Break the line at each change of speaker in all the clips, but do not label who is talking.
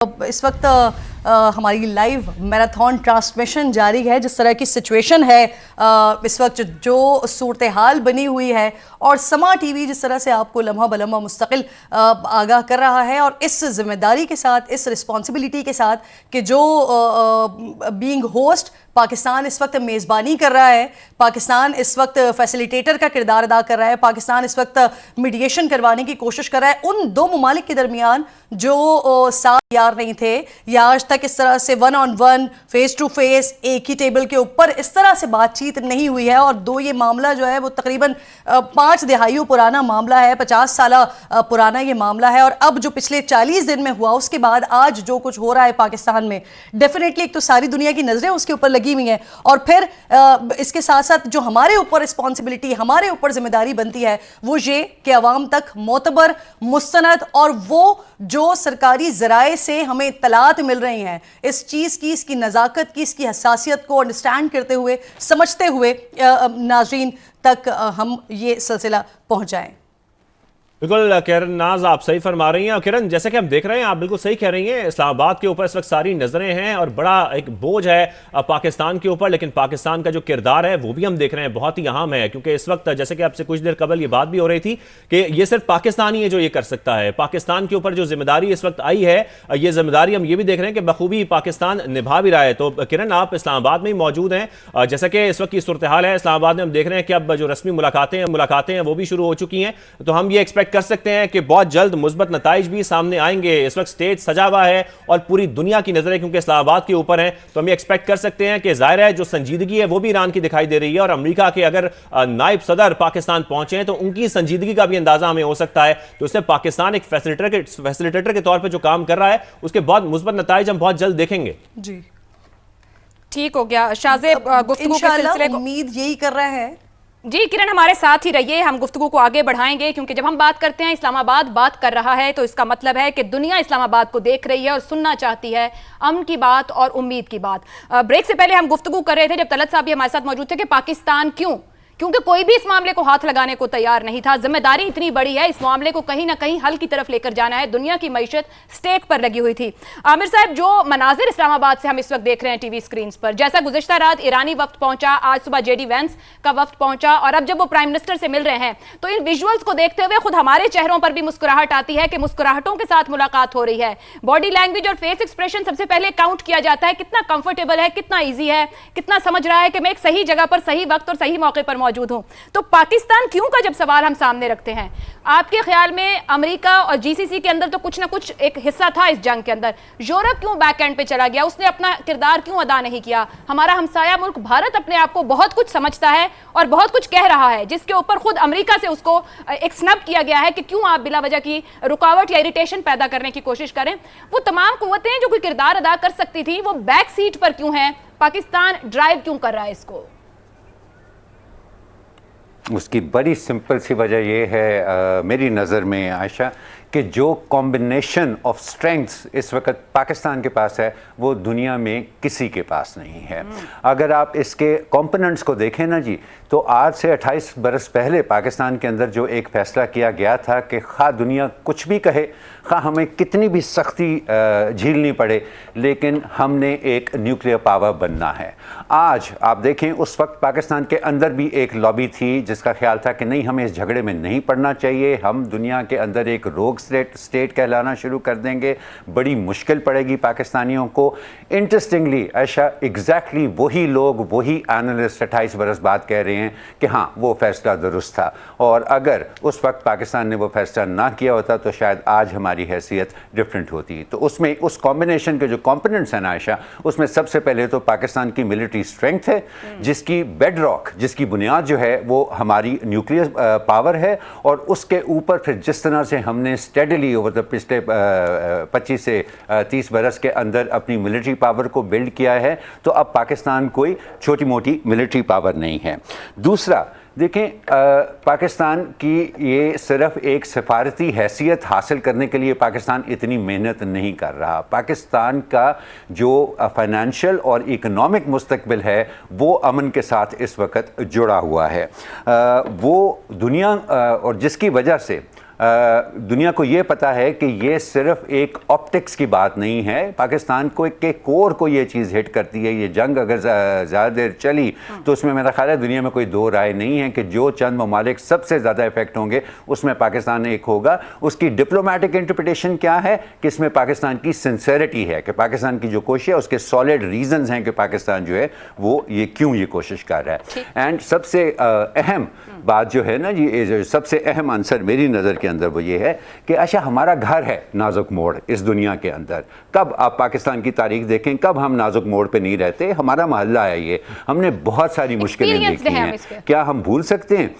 इस वक्त हमारी लाइव मैराथन ट्रांसमिशन जारी है। जिस तरह की सिचुएशन है इस वक्त जो सूरत हाल बनी हुई है और समा टीवी जिस तरह से आपको लम्हा बलम्हा मुस्तकिल आगाह कर रहा है और इस जिम्मेदारी के साथ, इस रिस्पॉन्सिबिलिटी के साथ कि जो बीइंग होस्ट पाकिस्तान इस वक्त मेज़बानी कर रहा है, पाकिस्तान इस वक्त फैसिलिटेटर का किरदार अदा कर रहा है, पाकिस्तान इस वक्त मीडिएशन करवाने की कोशिश कर रहा है। उन दो ममालिक के दरमियान जो साथ यार नहीं थे या आज तक इस तरह से one on one, face to face, एक ही टेबल के ऊपर इस तरह से बातचीत नहीं हुई है। और दो ये मामला जो है वो तकरीबन 5 दहाइयों पुराना मामला है, 50 साल पुराना ये मामला है। और अब जो पिछले 40 दिन में हुआ उसके बाद आज जो कुछ हो रहा है पाकिस्तान में, डेफिनेटली एक तो सारी दुनिया की नजरें उसके ऊपर लगी हुई हैं और फिर इसके साथ साथ जो हमारे ऊपर रिस्पॉन्सिबिलिटी, हमारे ऊपर जिम्मेदारी बनती है वो ये कि अवाम तक मोतबर, मुस्तनद और वो जो सरकारी ज़राए से हमें इत्तलात मिल रही हैं इस चीज़ की, इसकी नज़ाकत की, इसकी हसासियत को अंडरस्टैंड करते हुए, समझते हुए नाज़रीन तक हम ये सिलसिला पहुँचाएँ।
बिल्कुल किरण नाज, आप सही फरमा रही हैं। और किरण, जैसे कि हम देख रहे हैं, आप बिल्कुल सही कह रही हैं, इस्लामाबाद के ऊपर इस वक्त सारी नज़रें हैं और बड़ा एक बोझ है पाकिस्तान के ऊपर। लेकिन पाकिस्तान का जो किरदार है वो भी हम देख रहे हैं बहुत ही अहम है, क्योंकि इस वक्त जैसे कि आपसे कुछ देर कबल ये बात भी हो रही थी कि ये सिर्फ पाकिस्तान ही है जो ये कर सकता है। पाकिस्तान के ऊपर जो जिम्मेदारी इस वक्त आई है, ये जिम्मेदारी हम ये भी देख रहे हैं कि बखूबी पाकिस्तान निभा भी रहा है। तो किरण, आप इस्लामाबाद में ही मौजूद हैं, जैसा कि इस वक्त की सूरत हाल है इस्लामाबाद में, हम देख रहे हैं कि अब जो रस्मी मुलाकातें हैं वो भी शुरू हो चुकी हैं। तो हम ये एक्सपेक्ट कर सकते हैं कि बहुत जल्द मुस्बत नताइज भी सामने आएंगे। इस वक्त स्टेज सजा हुआ है और पूरी दुनिया की नजरें क्योंकि इस्लामाबाद के ऊपर हैं, तो हम ये एक्सपेक्ट कर सकते हैं कि जाहिर है जो संजीदगी है वो भी ईरान की दिखाई दे रही है। और अमेरिका के अगर नायब सदर पाकिस्तान पहुंचे हैं तो उनकी संजीदगी का भी अंदाजा हमें हो सकता है। तो इससे पाकिस्तान एक फैसिलिटेटर के तौर पर जो काम कर रहा है उसके बहुत मुस्बत नताइज हम बहुत जल्द देखेंगे।
जी
ठीक हो गया शाहजेब, गुफ्तगू के सिलसिले को
उम्मीद यही कर रहे हैं।
जी किरण, हमारे साथ ही रहिए, हम गुफ्तगू को आगे बढ़ाएंगे, क्योंकि जब हम बात करते हैं इस्लामाबाद बात कर रहा है तो इसका मतलब है कि दुनिया इस्लामाबाद को देख रही है और सुनना चाहती है अमन की बात और उम्मीद की बात। ब्रेक से पहले हम गुफ्तगू कर रहे थे, जब तलत साहब भी हमारे साथ मौजूद थे, कि पाकिस्तान क्योंकि कोई भी इस मामले को हाथ लगाने को तैयार नहीं था। जिम्मेदारी इतनी बड़ी है, इस मामले को कहीं ना कहीं हल की तरफ लेकर जाना है, दुनिया की मईशत स्टेक पर लगी हुई थी। आमिर साहब, जो मनाजिर इस्लामाबाद से हम इस वक्त देख रहे हैं टीवी स्क्रीन पर, जैसा गुज़िश्ता रात ईरानी वक्त पहुंचा, आज सुबह जेडी वेंस का वक्त पहुंचा और अब जब वो प्राइम मिनिस्टर से मिल रहे हैं, तो इन विजुअल्स को देखते हुए खुद हमारे चेहरों पर भी मुस्कुराहट आती है कि मुस्कुराहटों के साथ मुलाकात हो रही है। बॉडी लैंग्वेज और फेस एक्सप्रेशन सबसे पहले काउंट किया जाता है, कितना कंफर्टेबल है, कितना ईजी है, कितना समझ रहा है कि मैं एक सही जगह पर, सही वक्त और सही मौके पर मौजूद हूं। तो पाकिस्तान क्यों का जब सवाल हम सामने रखते हैं, आपके ख्याल में अमेरिका और जीसीसी के अंदर तो कुछ ना कुछ एक हिस्सा था इस जंग के अंदर, यूरोप क्यों बैक एंड पे चला गया, उसने अपना किरदार क्यों अदा नहीं किया? हमारा हमसाया मुल्क भारत अपने आप को बहुत कुछ समझता है और बहुत कुछ कह रहा है, जिसके ऊपर खुद अमेरिका से उसको एक स्नब किया गया है कि क्यों आप बिला वजह की रुकावट या इरिटेशन पैदा करने की कोशिश करें। वो तमाम कुव्वतें जो कोई किरदार अदा कर सकती थी वो बैक सीट पर क्यों है? पाकिस्तान ड्राइव क्यों कर रहा है इसको?
उसकी बड़ी सिंपल सी वजह यह है मेरी नज़र में आयशा, कि जो कॉम्बिनेशन ऑफ स्ट्रेंथ्स इस वक्त पाकिस्तान के पास है वो दुनिया में किसी के पास नहीं है। अगर आप इसके कंपोनेंट्स को देखें ना जी, तो आज से 28 बरस पहले पाकिस्तान के अंदर जो एक फ़ैसला किया गया था कि खा दुनिया कुछ भी कहे, खा हमें कितनी भी सख्ती झीलनी पड़े, लेकिन हमने एक न्यूक्लियर पावर बनना है। आज आप देखें, उस वक्त पाकिस्तान के अंदर भी एक लॉबी थी जिसका ख्याल था कि नहीं, हमें इस झगड़े में नहीं पड़ना चाहिए, हम दुनिया के अंदर एक रोग स्टेट कहलाना शुरू कर देंगे, बड़ी मुश्किल पड़ेगी पाकिस्तानियों को। इंटरेस्टिंगली ऐशा, एग्जैक्टली वही लोग, वही एनालिस्ट 28 बरस बाद कह रहे हैं कि हाँ वो फैसला दुरुस्त था, और अगर उस वक्त पाकिस्तान ने वो फैसला ना किया होता तो शायद आज हमारी हैसियत डिफरेंट होती। तो उसमें उस कॉम्बिनेशन के जो कॉम्पोनेंट्स हैं ना आयशा, उसमें सबसे पहले तो पाकिस्तान की मिलिट्री स्ट्रेंथ है, जिसकी बेड रॉक, जिसकी बुनियाद जो है वो हमारी न्यूक्लियर पावर है, और उसके ऊपर फिर जिस तरह से हमने स्टेडली ओवर द पिछले 25 से 30 बरस के अंदर अपनी मिलिट्री पावर को बिल्ड किया है, तो अब पाकिस्तान कोई छोटी मोटी मिलिट्री पावर नहीं है। दूसरा देखें, पाकिस्तान की ये सिर्फ एक सफारती हैसियत हासिल करने के लिए पाकिस्तान इतनी मेहनत नहीं कर रहा। पाकिस्तान का जो फाइनेंशियल और इकोनॉमिक मुस्तकबिल है वो अमन के साथ इस वक्त जुड़ा हुआ है। वो दुनिया और जिसकी वजह से दुनिया को ये पता है कि ये सिर्फ एक ऑप्टिक्स की बात नहीं है, पाकिस्तान को के कोर को ये चीज़ हिट करती है। ये जंग अगर ज़्यादा देर चली तो उसमें मेरा ख्याल है दुनिया में कोई दो राय नहीं है कि जो चंद ममालिक सबसे ज़्यादा इफेक्ट होंगे उसमें पाकिस्तान एक होगा। उसकी डिप्लोमेटिक इंटरप्रिटेशन क्या है कि इसमें पाकिस्तान की सिंसेरिटी है, कि पाकिस्तान की जो कोशिश है उसके सॉलिड रीजंस हैं कि पाकिस्तान जो है वो ये क्यों ये कोशिश कर रहा है। एंड सबसे अहम बात जो है ना जी, ये जो सबसे अहम आंसर मेरी नज़र के अंदर वो ये है कि अच्छा हमारा घर है नाजुक मोड़ इस दुनिया के अंदर। कब आप पाकिस्तान की तारीख देखें, कब हम नाजुक मोड़ पे नहीं रहते। हमारा मोहल्ला है ये, हमने बहुत सारी मुश्किलें देखी हैं, क्या हम भूल सकते हैं?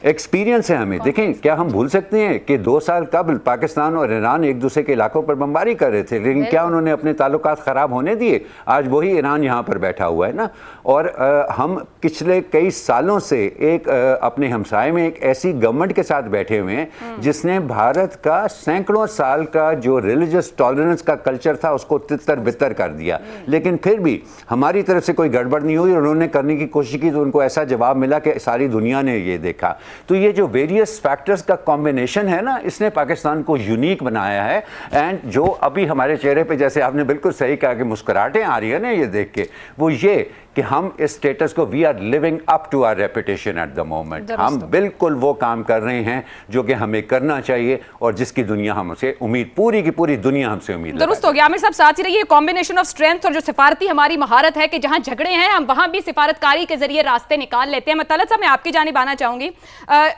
एक्सपीरियंस है हमें। देखें, क्या हम भूल सकते हैं कि 2 साल कबल पाकिस्तान और ईरान एक दूसरे के इलाकों पर बमबारी कर रहे थे, लेकिन क्या उन्होंने अपने ताल्लुकात ख़राब होने दिए? आज वही ईरान यहाँ पर बैठा हुआ है ना। और हम पिछले कई सालों से एक अपने हमसाए में एक ऐसी गवर्नमेंट के साथ बैठे हुए हैं जिसने भारत का सैकड़ों साल का जो रिलीजियस टॉलरेंस का कल्चर था उसको तितर बितर कर दिया, लेकिन फिर भी हमारी तरफ से कोई गड़बड़ नहीं हुई। उन्होंने करने की कोशिश की तो उनको ऐसा जवाब मिला कि सारी दुनिया ने ये देखा। तो ये जो वेरियस फैक्टर्स का कॉम्बिनेशन है ना, इसने पाकिस्तान को यूनिक बनाया है। एंड जो अभी हमारे चेहरे पे, जैसे आपने बिल्कुल सही कहा कि मुस्कुराहटें आ रही है ना ये देख के, वो ये कि हम इस स्टेटस को we are living up to our reputation at the moment. हम बिल्कुल वो काम कर रहे हैं जो कि हमें करना चाहिए और जिसकी दुनिया हमसे उम्मीद, पूरी की पूरी दुनिया हमसे उम्मीद।
दुरुस्त हो गया। आमिर साहब साथ ही रहिए। कॉम्बिनेशन ऑफ स्ट्रेंथ और जो सिफारती हमारी महारत है कि जहां झगड़े हैं हम वहां भी सिफारतकारी के जरिए रास्ते निकाल लेते हैं। मैं तलत साहब, मैं आपकी जानिब आना चाहूंगी।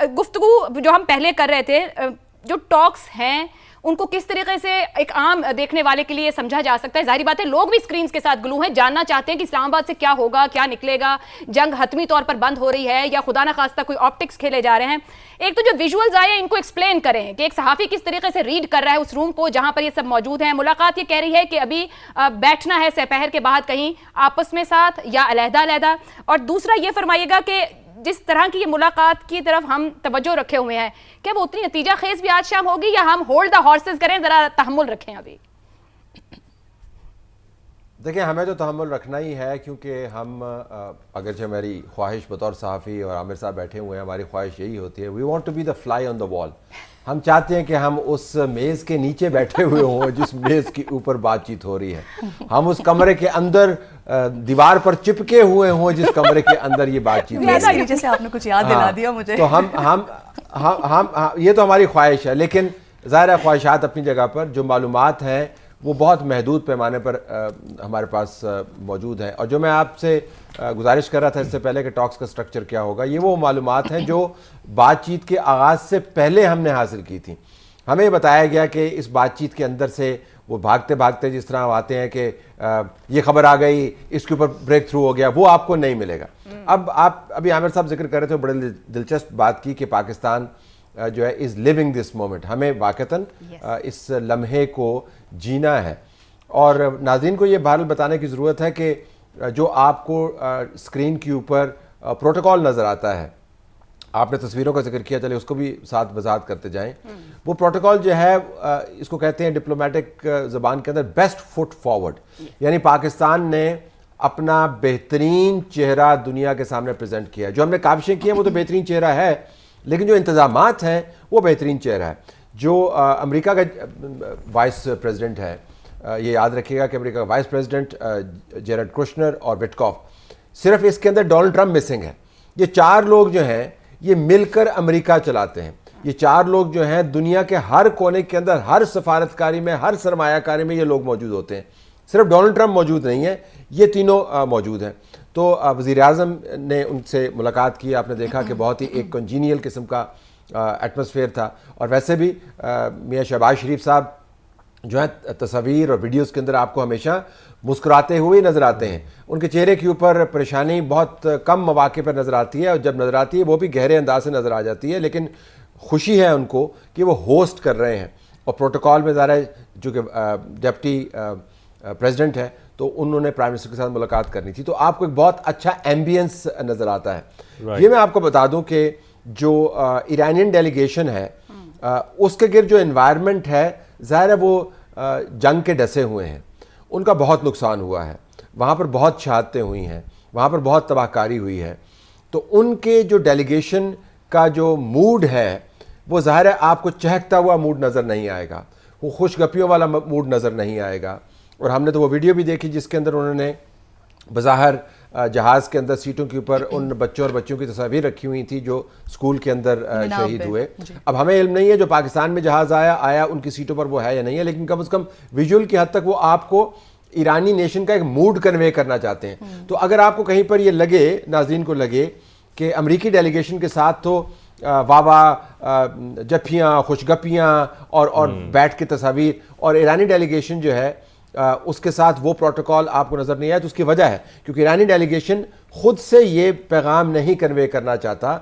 गुफ्तगू जो हम पहले कर रहे थे, जो टॉक्स हैं उनको किस तरीके से एक आम देखने वाले के लिए समझा जा सकता है? जाहिर बात है लोग भी स्क्रीन के साथ ग्लू हैं, जानना चाहते हैं कि इस्लामाबाद से क्या होगा, क्या निकलेगा, जंग हतमी तौर पर बंद हो रही है या खुदा ना खास्ता कोई ऑप्टिक्स खेले जा रहे हैं। एक तो जो विजुअल्स आए हैं इनको एक्सप्लेन करें कि एक सहाफ़ी किस तरीके से रीड कर रहा है उस रूम को जहां पर ये सब मौजूद है। मुलाकात ये कह रही है कि अभी बैठना है सपहर के बाद कहीं आपस में साथ या अलहदा-अलहदा। और दूसरा ये फरमाइएगा कि जिस तरह की ये मुलाकात की तरफ हम तवज्जो रखे हुए हैं, क्या वो उतनी नतीजा खेज भी आज शाम होगी या हम होल्ड द हॉर्सेस करें, जरा तहम्मुल रखें? अभी
देखिए, हमें तो तहम्मुल रखना ही है, क्योंकि हम अगरचे हमारी ख्वाहिश बतौर सहाफ़ी और आमिर साहब बैठे हुए हैं, हमारी ख्वाहिश यही होती है, we want to be the fly on the wall. हम चाहते हैं कि हम उस मेज़ के नीचे बैठे हुए हों जिस मेज़ के ऊपर बातचीत हो रही है, हम उस कमरे के अंदर दीवार पर चिपके हुए हों जिस कमरे के अंदर ये बातचीत हो रही है।
जैसे आपने कुछ याद दिला दिया मुझे।
तो हम ये तो हमारी ख्वाहिश है, लेकिन ज़ाहिर है ख्वाहिशात अपनी जगह पर, जो मालूमात हैं वो बहुत महदूद पैमाने पर हमारे पास मौजूद है। और जो मैं आपसे गुजारिश कर रहा था इससे पहले कि टॉक्स का स्ट्रक्चर क्या होगा, ये वो मालूमात हैं जो बातचीत के आगाज़ से पहले हमने हासिल की थी। हमें बताया गया कि इस बातचीत के अंदर से वो भागते भागते जिस तरह आते हैं कि ये खबर आ गई, इसके ऊपर ब्रेक थ्रू हो गया, वो आपको नहीं मिलेगा। अब आप अभी आमिर साहब जिक्र कर रहे थे, बड़े दिलचस्प बात की कि पाकिस्तान जो है इज़ लिविंग दिस मोमेंट। हमें वाक़तन इस लम्हे को जीना है। और नाज़रीन को ये बहरहाल बताने की ज़रूरत है कि जो आपको स्क्रीन के ऊपर प्रोटोकॉल नज़र आता है, आपने तस्वीरों का जिक्र किया, चले उसको भी साथ वजाहत करते जाएं। वो प्रोटोकॉल जो है इसको कहते हैं डिप्लोमेटिक ज़बान के अंदर बेस्ट फुट फॉरवर्ड, यानी पाकिस्तान ने अपना बेहतरीन चेहरा दुनिया के सामने प्रेजेंट किया है। जो हमने काविशें की हैं वो तो बेहतरीन चेहरा है, लेकिन जो इंतज़ामात हैं वो बेहतरीन चेहरा है। जो अमेरिका का वाइस प्रेसिडेंट है, ये याद रखिएगा कि अमेरिका का वाइस प्रेसिडेंट जेरेड कुशनर और विटकॉफ, सिर्फ इसके अंदर डोनाल्ड ट्रंप मिसिंग है। ये 4 लोग जो हैं ये मिलकर अमेरिका चलाते हैं। ये 4 लोग जो हैं दुनिया के हर कोने के अंदर, हर सफारतकारी में, हर सरमायाकारी में ये लोग मौजूद होते हैं। सिर्फ डोनाल्ड ट्रंप मौजूद नहीं है, ये तीनों मौजूद हैं। तो वज़ीर-ए-आज़म ने उनसे मुलाकात की, आपने देखा कि बहुत ही एक कंजीनियल किस्म का एटमॉस्फेयर था। और वैसे भी मियाँ शहबाज शरीफ साहब जो है तस्वीर और वीडियोस के अंदर आपको हमेशा मुस्कुराते हुए नज़र आते हैं। उनके चेहरे के ऊपर परेशानी बहुत कम मौके पर नज़र आती है, और जब नज़र आती है वो भी गहरे अंदाज से नज़र आ जाती है, लेकिन खुशी है उनको कि वो होस्ट कर रहे हैं। और प्रोटोकॉल में ज़रा जो कि डिप्टी प्रेसिडेंट है, तो उन्होंने प्राइम मिनिस्टर के साथ मुलाकात करनी थी, तो आपको एक बहुत अच्छा एम्बियंस नज़र आता है। ये मैं आपको बता दूं कि जो ईरानियन डेलीगेशन है उसके गिर्द जो एनवायरनमेंट है, ज़ाहिर है वो जंग के डसे हुए हैं, उनका बहुत नुकसान हुआ है, वहाँ पर बहुत शहादतें हुई हैं, वहाँ पर बहुत तबाहकारी हुई है। तो उनके जो डेलीगेशन का जो मूड है वो ज़ाहिर है आपको चहकता हुआ मूड नज़र नहीं आएगा, वो खुशगपियों वाला मूड नज़र नहीं आएगा। और हमने तो वो वीडियो भी देखी जिसके अंदर उन्होंने बज़ाहिर जहाज़ के अंदर सीटों के ऊपर उन बच्चों और बच्चियों की तस्वीर रखी हुई थी जो स्कूल के अंदर शहीद हुए। अब हमें इल्म नहीं है जो पाकिस्तान में जहाज़ आया उनकी सीटों पर वो है या नहीं है, लेकिन कम से कम विजुअल की हद तक वो आपको ईरानी नेशन का एक मूड कन्वे करना चाहते हैं। तो अगर आपको कहीं पर ये लगे, नाज़रीन को लगे कि अमरीकी डेलीगेशन के साथ तो वाह जफ्फियाँ, खुशगपियाँ और बैठ के तस्वीर, और ईरानी डेलीगेशन जो है उसके साथ वो प्रोटोकॉल आपको नज़र नहीं आया, तो उसकी वजह है क्योंकि ईरानी डेलीगेशन खुद से ये पैगाम नहीं कन्वे करना चाहता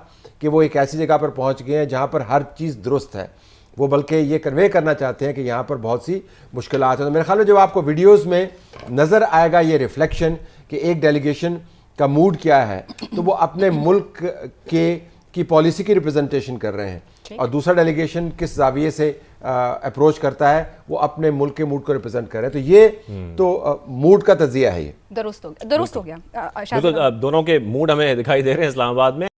कि वो एक ऐसी जगह पर पहुंच गए हैं जहां पर हर चीज़ दुरुस्त है। वो बल्कि ये कन्वे करना चाहते हैं कि यहाँ पर बहुत सी मुश्किलात हैं। तो मेरे ख्याल में जब आपको वीडियोज़ में नज़र आएगा ये रिफ्लेक्शन कि एक डेलीगेशन का मूड क्या है, तो वो अपने मुल्क की पॉलिसी की रिप्रेजेंटेशन कर रहे हैं, और दूसरा डेलीगेशन किस जाविये से अप्रोच करता है वो अपने मुल्क के मूड को रिप्रेजेंट कर रहे हैं। तो ये तो मूड का तजिया है। ये
दुरुस्त हो गया
बिल्कुल दोनों के मूड हमें दिखाई दे रहे हैं इस्लामाबाद में।